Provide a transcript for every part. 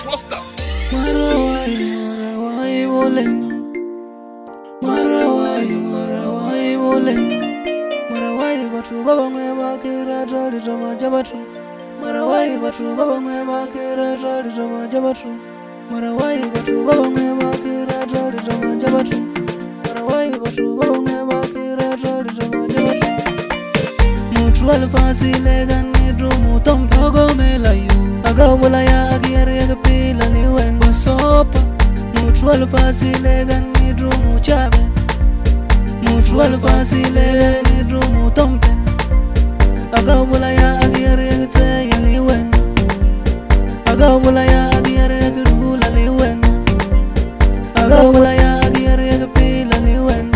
Posta. Marawai woleno. Marawai woleno. Marawai batu baba ngeba kira tali tama jabatu. Marawai batu baba ngeba kira tali tama jabatu. Marawai batu baba ngeba kira tali tama jabatu. Marawai batu baba ngeba kira tali tama jabatu. Mutual fasile gani dru mutom phogo melayu. Agawala ya agiyari agapila liwen basopa. Mutual fasile gani dru muchabe. Mutual fasile gani dru mutompe. Agawala ya agiyari agate ya liwen. Agawala ya agiyari agirula liwen. Agawala ya agiyari agapila liwen.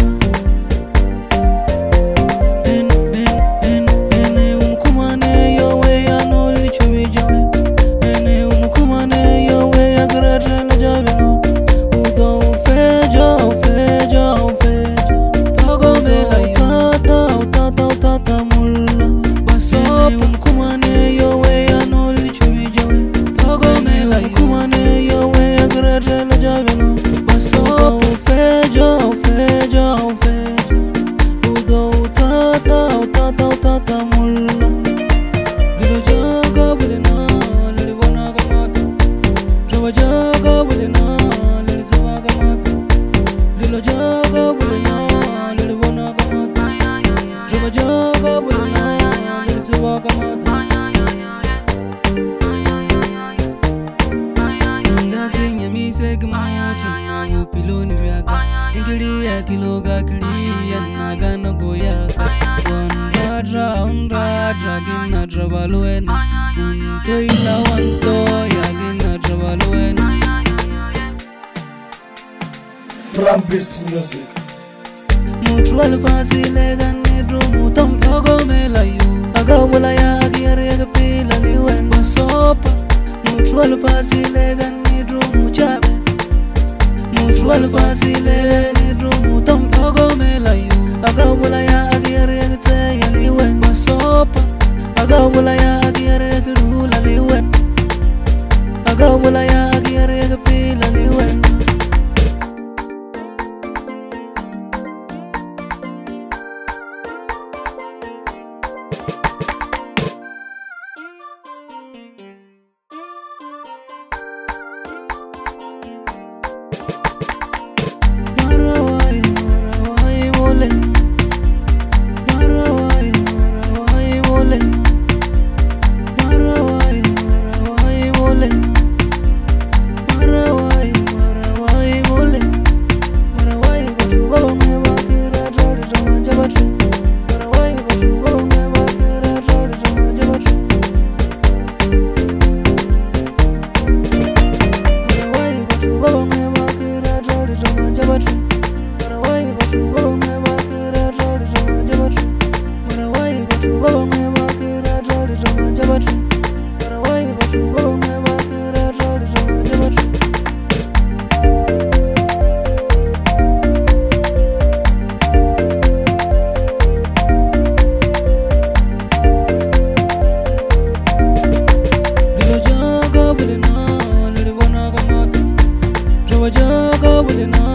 Drum-based music. Mutual fasile gani dru mutom phogo melayu. Agawala ya agiyari agapila liwen basopa. Mutual fasile gani dru muchabe. Mutual fasile gani dru mutom phogo melayu. Agawala ya agiyari agate ya liwen basopa. Agawala ya agiyari agirula liwen. Agawala ya agiyari agapila liwen. Jaga boleh na